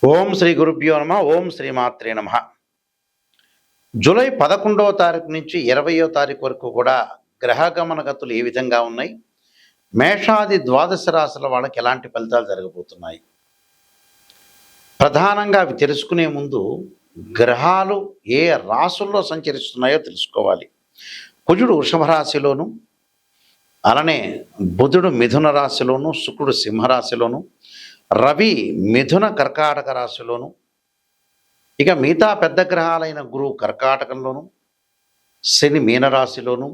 ఓం శ్రీ గురుభ్యో నమ. ఓం శ్రీమాత్రే నమ. జూలై 11వ తారీఖు నుంచి 20వ తారీఖు వరకు కూడా గ్రహగమన గతులు ఏ విధంగా ఉన్నాయి, మేషాది ద్వాదశ రాశుల వాళ్ళకి ఎలాంటి ఫలితాలు జరగబోతున్నాయి, ప్రధానంగా అవి తెలుసుకునే ముందు గ్రహాలు ఏ రాశుల్లో సంచరిస్తున్నాయో తెలుసుకోవాలి. కుజుడు వృషభ రాశిలోను, అలానే బుధుడు మిథున రాశిలోను, శుక్రుడు సింహరాశిలోను, రవి మిథున కర్కాటక రాశిలోను, ఇక మిగతా పెద్ద గ్రహాలైన గురువు కర్కాటకంలోను, శని మీనరాశిలోను,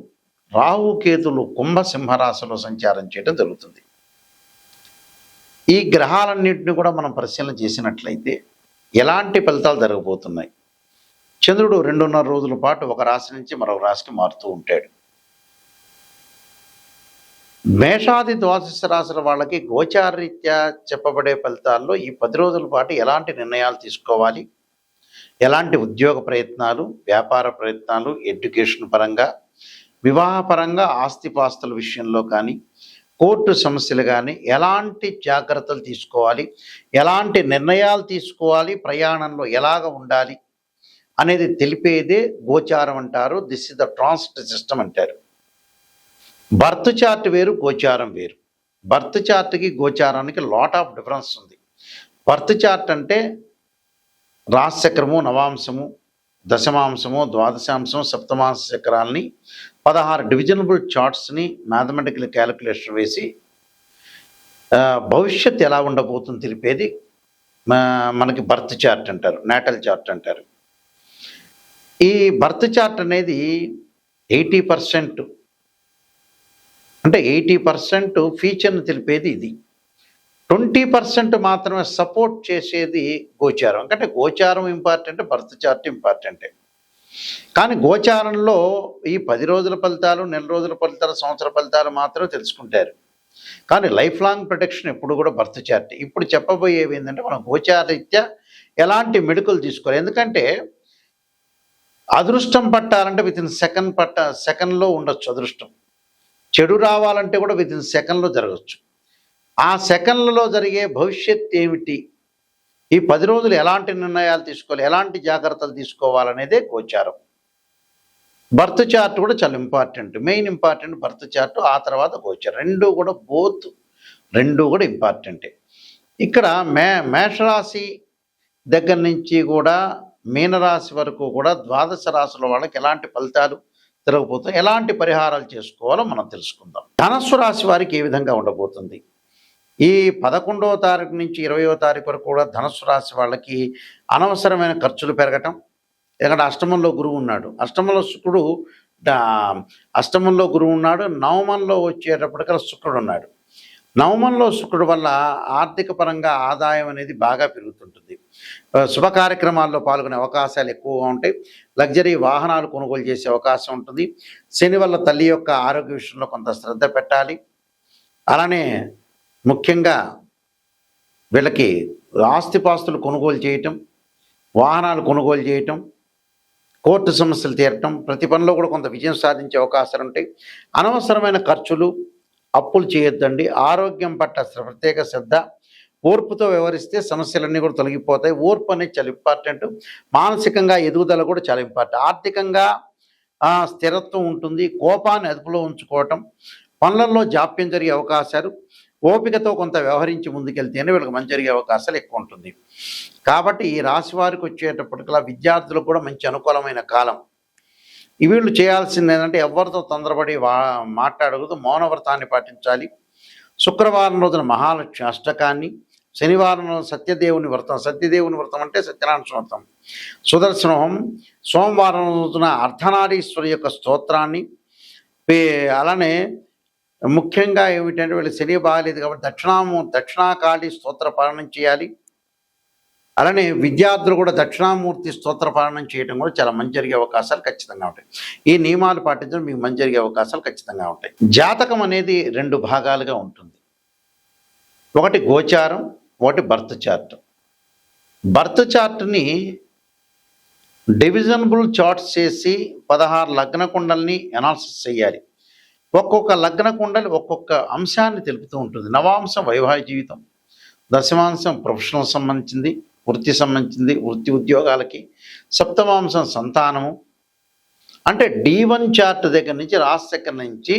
రాహుకేతులు కుంభసింహరాశిలో సంచారం చేయడం జరుగుతుంది. ఈ గ్రహాలన్నింటినీ కూడా మనం పరిశీలన చేసినట్లయితే ఎలాంటి ఫలితాలు జరగబోతున్నాయి. చంద్రుడు 2.5 రోజుల పాటు ఒక రాశి నుంచి మరొక రాశికి మారుతూ ఉంటాడు. మేషాది ద్వాదశ రాశుల వాళ్ళకి గోచారరీత్యా చెప్పబడే ఫలితాల్లో ఈ 10 రోజుల పాటు ఎలాంటి నిర్ణయాలు తీసుకోవాలి, ఎలాంటి ఉద్యోగ ప్రయత్నాలు, వ్యాపార ప్రయత్నాలు, ఎడ్యుకేషన్ పరంగా, వివాహపరంగా, ఆస్తిపాస్తుల విషయంలో కానీ, కోర్టు సమస్యలు కానీ ఎలాంటి జాగ్రత్తలు తీసుకోవాలి, ఎలాంటి నిర్ణయాలు తీసుకోవాలి, ప్రయాణంలో ఎలాగ ఉండాలి అనేది తెలిపేదే గోచారం అంటారు. This is the transit system అంటారు. బర్త్ చార్ట్ వేరు, గోచారం వేరు. బర్త్ చార్ట్కి గోచారానికి లాట్ ఆఫ్ డిఫరెన్స్ ఉంది. బర్త్ చార్ట్ అంటే రాశిచక్రము, నవాంశము, దశమాంశము, ద్వాదశాంశము, సప్తమాంశ చక్రాలని 16 డివిజనబుల్ చార్ట్స్ని మ్యాథమెటికల్ క్యాలిక్యులేషన్ వేసి భవిష్యత్తు ఎలా ఉండబోతుంది తెలిపేది మనకి బర్త్ చార్ట్ అంటారు, నాటల్ చార్ట్ అంటారు. ఈ బర్త్ చార్ట్ అనేది 80% అంటే 80% ఫీచర్ని తెలిపేది ఇది. 20% మాత్రమే సపోర్ట్ చేసేది గోచారం. అంటే గోచారం ఇంపార్టెంట్, బర్త్ చార్ట్ ఇంపార్టెంటే. కానీ గోచారంలో ఈ 10 రోజుల ఫలితాలు, నెల రోజుల ఫలితాలు, సంవత్సర ఫలితాలు మాత్రమే తెలుసుకుంటారు. కానీ లైఫ్ లాంగ్ ప్రొటెక్షన్ ఎప్పుడు కూడా బర్త్ చార్ట్. ఇప్పుడు చెప్పబోయేవి ఏంటంటే మనం గోచారరీత్యా ఎలాంటి మెడికల్ తీసుకోవాలి. ఎందుకంటే అదృష్టం పట్టాలంటే వితిన్ సెకండ్లో ఉండొచ్చు అదృష్టం. చెడు రావాలంటే కూడా వితిన్ సెకండ్లో జరగచ్చు. ఆ సెకండ్లలో జరిగే భవిష్యత్ ఏమిటి, ఈ 10 రోజులు ఎలాంటి నిర్ణయాలు తీసుకోవాలి, ఎలాంటి జాగ్రత్తలు తీసుకోవాలనేదే గోచారం. బర్త్ చార్ట్ కూడా చాలా important, main important birth chart, ఆ తర్వాత గోచారం. రెండు కూడా ఇంపార్టెంటే. ఇక్కడ మేషరాశి దగ్గర నుంచి కూడా మీనరాశి వరకు కూడా ద్వాదశ రాశుల వాళ్ళకి ఎలాంటి ఫలితాలు జరగబోతుంది, ఎలాంటి పరిహారాలు చేసుకోవాలో మనం తెలుసుకుందాం. ధనస్సు రాశి వారికి ఏ విధంగా ఉండబోతుంది. ఈ 11వ తారీఖు నుంచి 20వ తారీఖు వరకు కూడా ధనస్సు రాశి వాళ్ళకి అనవసరమైన ఖర్చులు పెరగటం. ఎందుకంటే అష్టమంలో గురువు ఉన్నాడు, అష్టమంలో గురువు ఉన్నాడు, నవమంలో వచ్చేటప్పటికల్లా శుక్రుడు ఉన్నాడు. నవమంలో శుక్రుడు వల్ల ఆర్థిక పరంగా ఆదాయం అనేది బాగా పెరుగుతుంటుంది. శుభ కార్యక్రమాల్లో పాల్గొనే అవకాశాలు ఎక్కువగా ఉంటాయి. లగ్జరీ వాహనాలు కొనుగోలు చేసే అవకాశం ఉంటుంది. శని వల్ల తల్లి యొక్క ఆరోగ్య విషయంలో కొంత శ్రద్ధ పెట్టాలి. అలానే ముఖ్యంగా వీళ్ళకి ఆస్తిపాస్తులు కొనుగోలు చేయటం, వాహనాలు కొనుగోలు చేయటం, కోర్టు సమస్యలు తీరటం, ప్రతి పనిలో కూడా కొంత విజయం సాధించే అవకాశాలు ఉంటాయి. అనవసరమైన ఖర్చులు, అప్పులు చేయొద్దండి. ఆరోగ్యం పట్ల ప్రత్యేక శ్రద్ధ, ఓర్పుతో వ్యవహరిస్తే సమస్యలన్నీ కూడా తొలగిపోతాయి. ఓర్పు అనేది చాలా ఇంపార్టెంట్. మానసికంగా ఎదుగుదల కూడా చాలా ఇంపార్టెంట్. ఆర్థికంగా స్థిరత్వం ఉంటుంది. కోపాన్ని అదుపులో ఉంచుకోవటం, పనులలో జాప్యం జరిగే అవకాశాలు, ఓపికతో కొంత వ్యవహరించి ముందుకెళ్తేనే వీళ్ళకి మంచి జరిగే అవకాశాలు ఎక్కువ ఉంటుంది. కాబట్టి ఈ రాశి వారికి వచ్చేటప్పటికల్లా విద్యార్థులకు కూడా మంచి అనుకూలమైన కాలం. వీళ్ళు చేయాల్సింది ఏంటంటే ఎవరితో తొందరపడి మాట్లాడకూడదు, మౌనవ్రతాన్ని పాటించాలి. శుక్రవారం రోజున మహాలక్ష్మి అష్టకాన్ని, శనివారం రోజున సత్యదేవుని వ్రతం అంటే సత్యనారాయణ వ్రతం, సుదర్శనం, సోమవారం రోజున అర్ధనారీశ్వరి యొక్క స్తోత్రాన్ని, అలానే ముఖ్యంగా ఏమిటంటే వీళ్ళు శని బాగాలేదు కాబట్టి దక్షిణాకాళి స్తోత్ర పాలనం చేయాలి. అలానే విద్యార్థులు కూడా దక్షిణామూర్తి స్తోత్ర పాలనం చేయడం కూడా చాలా మంచి జరిగే అవకాశాలు ఖచ్చితంగా ఉంటాయి. ఈ నియమాలు పాటించడం మీకు మంచి జరిగే అవకాశాలు ఖచ్చితంగా ఉంటాయి. జాతకం అనేది 2 భాగాలుగా ఉంటుంది. ఒకటి గోచారం, ఒకటి బర్త్ చార్ట్. బర్త్ చార్ట్ని డివిజనబుల్ చార్ట్స్ చేసి 16 లగ్న కుండల్ని అనాలిసిస్ చేయాలి. ఒక్కొక్క లగ్న కుండలి ఒక్కొక్క అంశాన్ని తెలుపుతూ ఉంటుంది. నవాంశం వైవాహిక జీవితం, దశమాంశం ప్రొఫెషనల్ సంబంధించింది, వృత్తి సంబంధించింది, వృత్తి ఉద్యోగాలకి. సప్తమాంశం సంతానము. అంటే D1 చార్ట్ దగ్గర నుంచి రాశి చక్రం నుంచి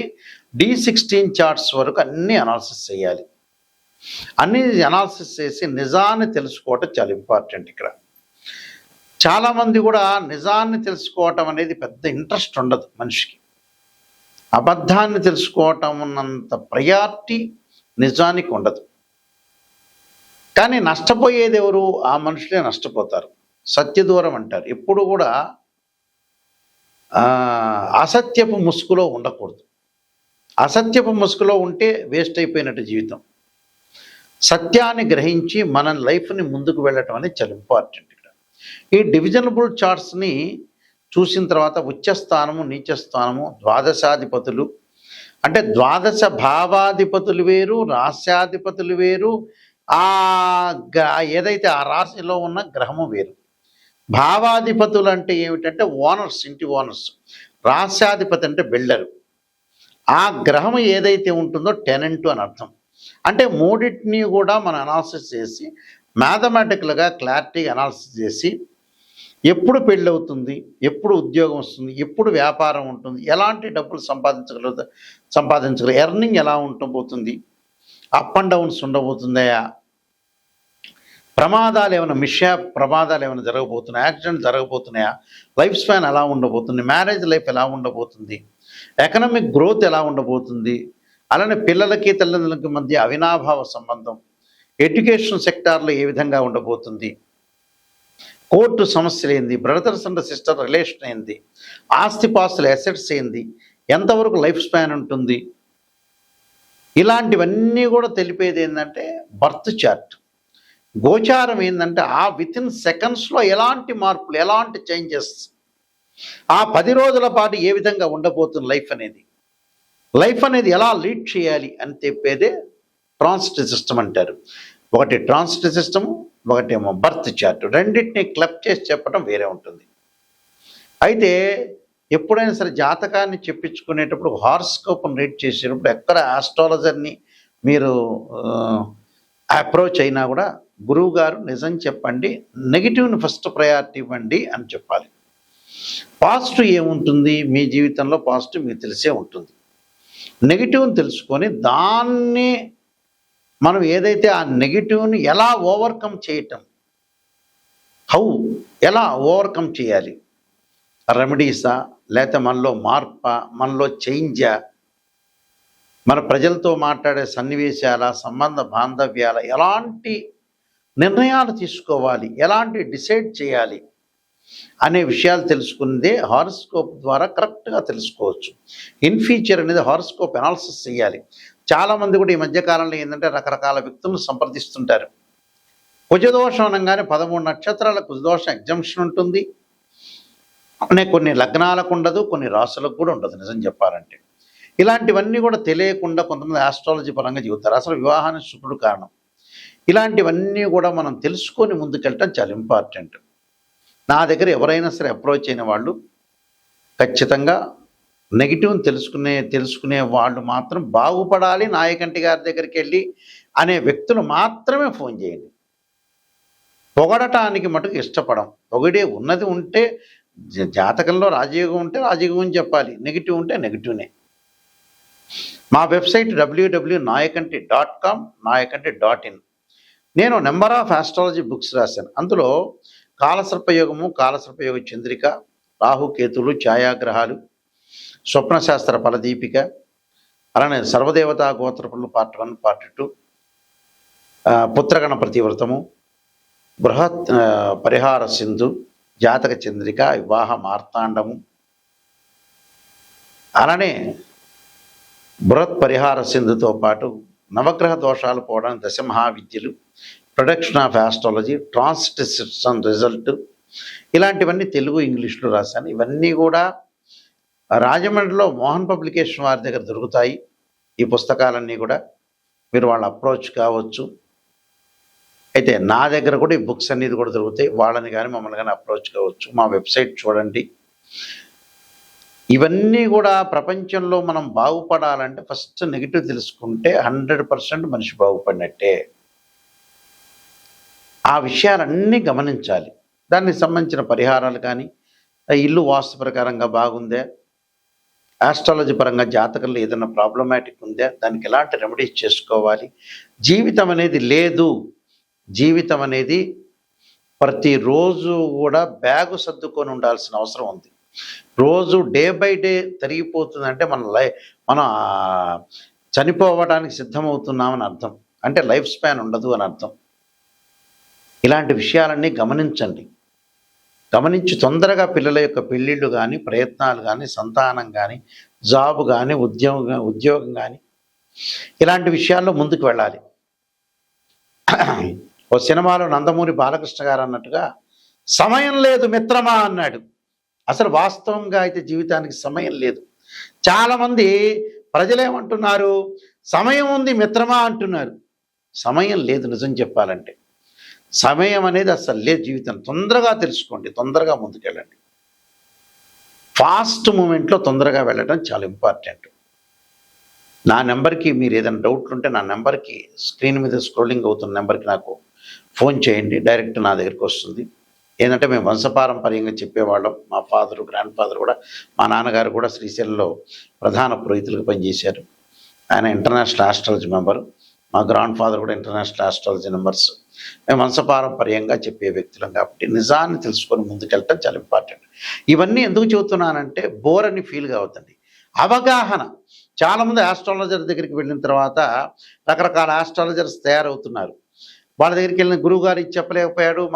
D16 చార్ట్స్ వరకు అన్నీ అనాలిసిస్ చేయాలి. అన్నీ అనాలిసిస్ చేసి నిజాన్ని తెలుసుకోవటం చాలా ఇంపార్టెంట్. ఇక్కడ చాలామంది కూడా నిజాన్ని తెలుసుకోవటం అనేది పెద్ద ఇంట్రెస్ట్ ఉండదు మనిషికి. అబద్ధాన్ని తెలుసుకోవటం ఉన్నంత ప్రయారిటీ నిజానికి ఉండదు. కానీ నష్టపోయేది ఎవరు? ఆ మనుషులే నష్టపోతారు. సత్యదూరం అంటారు. ఎప్పుడు కూడా అసత్యపు ముసుగులో ఉండకూడదు. అసత్యపు ముసుగులో ఉంటే వేస్ట్ అయిపోయినట్టు జీవితం. సత్యాన్ని గ్రహించి మన లైఫ్ని ముందుకు వెళ్ళటం అనేది చాలా ఇంపార్టెంట్. ఇక్కడ ఈ డివిజనబుల్ చార్ట్స్ని చూసిన తర్వాత ఉచ్చస్థానము, నీచస్థానము, ద్వాదశాధిపతులు, అంటే ద్వాదశ భావాధిపతులు వేరు, రాస్యాధిపతులు వేరు, ఏదైతే ఆ రాశిలో ఉన్న గ్రహము వేరు. భావాధిపతులు అంటే ఏమిటంటే ఓనర్స్, ఇంటి ఓనర్స్. రాస్యాధిపతి అంటే బిల్డరు. ఆ గ్రహం ఏదైతే ఉంటుందో టెనెంట్ అని అర్థం. అంటే మూడింటిని కూడా మనం అనాలిసిస్ చేసి మ్యాథమెటికల్గా క్లారిటీగా అనాలిసిస్ చేసి ఎప్పుడు పెళ్ళి అవుతుంది, ఎప్పుడు ఉద్యోగం వస్తుంది, ఎప్పుడు వ్యాపారం ఉంటుంది, ఎలాంటి డబ్బులు సంపాదించగలరు, ఎర్నింగ్ ఎలా ఉండబోతుంది, అప్ అండ్ డౌన్స్ ఉండబోతుందా, ప్రమాదాలు ఏమైనా ప్రమాదాలు ఏమైనా జరగబోతున్నాయా, యాక్సిడెంట్ జరగబోతున్నాయా, లైఫ్ స్పాన్ ఎలా ఉండబోతుంది, మ్యారేజ్ లైఫ్ ఎలా ఉండబోతుంది, ఎకనామిక్ గ్రోత్ ఎలా ఉండబోతుంది, అలానే పిల్లలకి తల్లిదండ్రులకి మధ్య అవినాభావ సంబంధం, ఎడ్యుకేషన్ సెక్టార్లో ఏ విధంగా ఉండబోతుంది, కోర్టు సమస్యలు ఏంది, బ్రదర్స్ అండ్ సిస్టర్ రిలేషన్ ఏంది, ఆస్తిపాస్తుల అసెట్స్ ఏంది, ఎంతవరకు లైఫ్ స్పాన్ ఉంటుంది, ఇలాంటివన్నీ కూడా తెలిపేది ఏంటంటే బర్త్ చార్ట్. గోచారం ఏంటంటే ఆ వితిన్ సెకండ్స్లో ఎలాంటి మార్పులు, ఎలాంటి చేంజెస్, ఆ 10 రోజుల పాటు ఏ విధంగా ఉండబోతుంది లైఫ్ అనేది ఎలా లీడ్ చేయాలి అని చెప్పేదే ట్రాన్సిట్ సిస్టమ్ అంటారు. ఒకటి ట్రాన్సిట్ సిస్టము, ఒకటేమో బర్త్ చార్ట్. రెండింటిని క్లబ్ చేసి చెప్పడం వేరే ఉంటుంది. అయితే ఎప్పుడైనా సరే జాతకాన్ని చెప్పించుకునేటప్పుడు హారోస్కోప్ని రీడ్ చేసేటప్పుడు ఎక్కడ ఆస్ట్రాలజర్ని మీరు అప్రోచ్ అయినా కూడా గురువు గారు నిజం చెప్పండి, నెగిటివ్ని ఫస్ట్ ప్రయారిటీ ఇవ్వండి అని చెప్పాలి. పాజిటివ్ ఏముంటుంది మీ జీవితంలో, పాజిటివ్ మీకు తెలిసే ఉంటుంది. నెగిటివ్ని తెలుసుకొని దాన్ని మనం ఏదైతే ఆ నెగిటివ్ని ఎలా ఓవర్కమ్ చేయటం, ఎలా ఓవర్కమ్ చేయాలి, రెమెడీసా, లేకపోతే మనలో మార్పా, మనలో చేంజా, మన ప్రజలతో మాట్లాడే సన్నివేశాల, సంబంధ బాంధవ్యాల, ఎలాంటి నిర్ణయాలు తీసుకోవాలి, ఎలాంటి డిసైడ్ చేయాలి అనే విషయాలు తెలుసుకుందే హారోస్కోప్ ద్వారా కరెక్ట్గా తెలుసుకోవచ్చు. ఇన్ ఫ్యూచర్ అనేది హారోస్కోప్ అనాలిసిస్ చేయాలి. చాలామంది కూడా ఈ మధ్యకాలంలో ఏంటంటే రకరకాల వ్యక్తులను సంప్రదిస్తుంటారు. కుజదోషం అనగానే 13 నక్షత్రాల కుజదోషం ఎగ్జంప్షన్ ఉంటుంది. అనే కొన్ని లగ్నాలకు ఉండదు, కొన్ని రాసులకు కూడా ఉండదు నిజం చెప్పాలంటే. ఇలాంటివన్నీ కూడా తెలియకుండా కొంతమంది ఆస్ట్రాలజీ పరంగా చెబుతారు. అసలు వివాహానికి శుక్రుడు కారణం. ఇలాంటివన్నీ కూడా మనం తెలుసుకొని ముందుకెళ్ళటం చాలా ఇంపార్టెంట్. నా దగ్గర ఎవరైనా సరే అప్రోచ్ అయిన వాళ్ళు ఖచ్చితంగా నెగిటివ్ని తెలుసుకునే వాళ్ళు మాత్రం బాగుపడాలి, నాయకంటి గారి దగ్గరికి వెళ్ళి అనే వ్యక్తులు మాత్రమే ఫోన్ చేయండి. పొగడటానికి మటుకు ఇష్టపడం. పొగిడే ఉన్నది ఉంటే, జాతకంలో రాజయోగం ఉంటే రాజయోగం చెప్పాలి, నెగిటివ్ ఉంటే నెగిటివ్నే. మా వెబ్సైట్ www.nayakanti.com, nayakanti.in. నేను నెంబర్ ఆఫ్ ఆస్ట్రాలజీ బుక్స్ రాశాను. అందులో కాలసర్పయోగము, కాలసర్పయోగ చంద్రిక, రాహుకేతులు, ఛాయాగ్రహాలు, స్వప్నశాస్త్ర ఫలదీపిక, అలానే సర్వదేవతా గోత్రపులు పార్ట్ 1, పార్ట్ 2, పుత్రగణ ప్రతివ్రతము, బృహత్ పరిహార సింధు, జాతక చంద్రిక, వివాహ మార్తాండము, అలానే బృహత్ పరిహార సింధుతో పాటు నవగ్రహ దోషాలు పోవడానికి దశమహావిద్యలు, production of astrology, transit system result, ఇలాంటివన్నీ తెలుగు ఇంగ్లీష్లో రాశాను. ఇవన్నీ కూడా రాజమండ్రిలో మోహన్ పబ్లికేషన్ వారి దగ్గర దొరుకుతాయి. ఈ పుస్తకాలన్నీ కూడా మీరు వాళ్ళ అప్రోచ్ కావచ్చు. అయితే నా దగ్గర కూడా ఈ బుక్స్ అనేది కూడా దొరుకుతాయి. వాళ్ళని కానీ మమ్మల్ని కానీ అప్రోచ్ కావచ్చు. మా వెబ్సైట్ చూడండి. ఇవన్నీ కూడా ప్రపంచంలో మనం బాగుపడాలంటే ఫస్ట్ నెగిటివ్ తెలుసుకుంటే 100% మనిషి బాగుపడినట్టే. ఆ విషయాలన్నీ గమనించాలి. దానికి సంబంధించిన పరిహారాలు కానీ, ఆ ఇల్లు వాస్తు ప్రకారంగా బాగుందా? ఆస్ట్రాలజీ పరంగా జాతకంలో ఏదైనా ప్రాబ్లమాటిక్ ఉందా? దానికి ఎలాంటి రెమెడీస్ చేసుకోవాలి? జీవితం అనేది లేదు. జీవితం అనేది ప్రతిరోజు కూడా బ్యాగు సర్దుకొని ఉండాల్సిన అవసరం ఉంది. రోజు డే బై డే తరిగిపోతుందంటే మనం చనిపోవడానికి సిద్ధమవుతున్నామని అర్థం. అంటే లైఫ్ స్పాన్ ఉండదు అని అర్థం. ఇలాంటి విషయాలన్నీ గమనించండి. గమనించి తొందరగా పిల్లల యొక్క పెళ్ళిళ్ళు కానీ, ప్రయత్నాలు కానీ, సంతానం కానీ, జాబ్ కానీ, ఉద్యోగం కానీ ఇలాంటి విషయాల్లో ముందుకు వెళ్ళాలి. ఓ సినిమాలో నందమూరి బాలకృష్ణ గారు అన్నట్టుగా సమయం లేదు మిత్రమా అన్నాడు. అసలు వాస్తవంగా అయితే జీవితానికి సమయం లేదు. చాలామంది ప్రజలేమంటున్నారు, సమయం ఉంది మిత్రమా అంటున్నారు. సమయం లేదు. నిజం చెప్పాలంటే సమయం అనేది అసలు లేదు. జీవితం తొందరగా తెలుసుకోండి, తొందరగా ముందుకెళ్ళండి. ఫాస్ట్ మూమెంట్లో తొందరగా వెళ్ళడం చాలా ఇంపార్టెంట్. నా నెంబర్కి మీరు ఏదైనా డౌట్లు ఉంటే నా నెంబర్కి స్క్రీన్ మీద స్క్రోలింగ్ అవుతున్న నెంబర్కి నాకు ఫోన్ చేయండి. డైరెక్ట్ నా దగ్గరికి వస్తుంది. ఏంటంటే మేము వంశపారంపర్యంగా చెప్పేవాళ్ళం. మా ఫాదరు, గ్రాండ్ ఫాదర్ కూడా, మా నాన్నగారు కూడా శ్రీశైలంలో ప్రధాన పురోహితులుగా పనిచేశారు. ఆయన ఇంటర్నేషనల్ ఆస్ట్రాలజీ మెంబరు. మా గ్రాండ్ ఫాదర్ కూడా ఇంటర్నేషనల్ ఆస్ట్రాలజీ మెంబర్స్. మేము వంశపారంపర్యంగా చెప్పే వ్యక్తులం కాబట్టి నిజాన్ని తెలుసుకొని ముందుకెళ్ళటం చాలా ఇంపార్టెంట్. ఇవన్నీ ఎందుకు చెబుతున్నానంటే బోర్ అని ఫీల్ కావద్దండి. అవగాహన. చాలామంది ఆస్ట్రాలజర్ దగ్గరికి వెళ్ళిన తర్వాత రకరకాల ఆస్ట్రాలజర్స్ తయారవుతున్నారు. వాళ్ళ దగ్గరికి వెళ్ళిన గురువుగారు ఇది చెప్పలేకపోయాడు,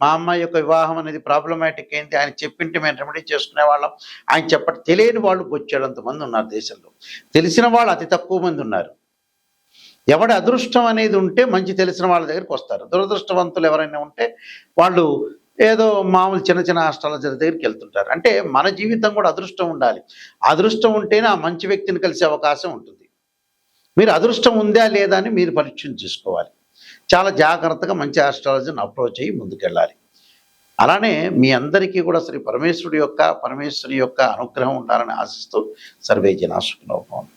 మా అమ్మాయి యొక్క వివాహం అనేది ప్రాబ్లమాటిక్ అయింది, ఆయన చెప్పింటే మేము రెమెడీ చేసుకునేవాళ్ళం, ఆయన తెలియని వాళ్ళు బొచ్చేడంతమంది ఉన్నారు దేశంలో. తెలిసిన వాళ్ళు అతి తక్కువ మంది ఉన్నారు. ఎవడి అదృష్టం అనేది ఉంటే మంచి తెలిసిన వాళ్ళ దగ్గరికి వస్తారు. దురదృష్టవంతులు ఎవరైనా ఉంటే వాళ్ళు ఏదో మామూలు చిన్న చిన్న ఆస్ట్రాలజర్ దగ్గరికి వెళ్తుంటారు. అంటే మన జీవితం కూడా అదృష్టం ఉండాలి. అదృష్టం ఉంటేనే ఆ మంచి వ్యక్తిని కలిసే అవకాశం ఉంటుంది. మీరు అదృష్టం ఉందా లేదా అని మీరు పరీక్ష చేసుకోవాలి. చాలా జాగ్రత్తగా మంచి ఆస్ట్రాలజీని అప్రోచ్ అయ్యి ముందుకెళ్ళాలి. అలానే మీ అందరికీ కూడా శ్రీ పరమేశ్వరి యొక్క అనుగ్రహం ఉండాలని ఆశిస్తూ సర్వే జనా సుఖినో భవంతు.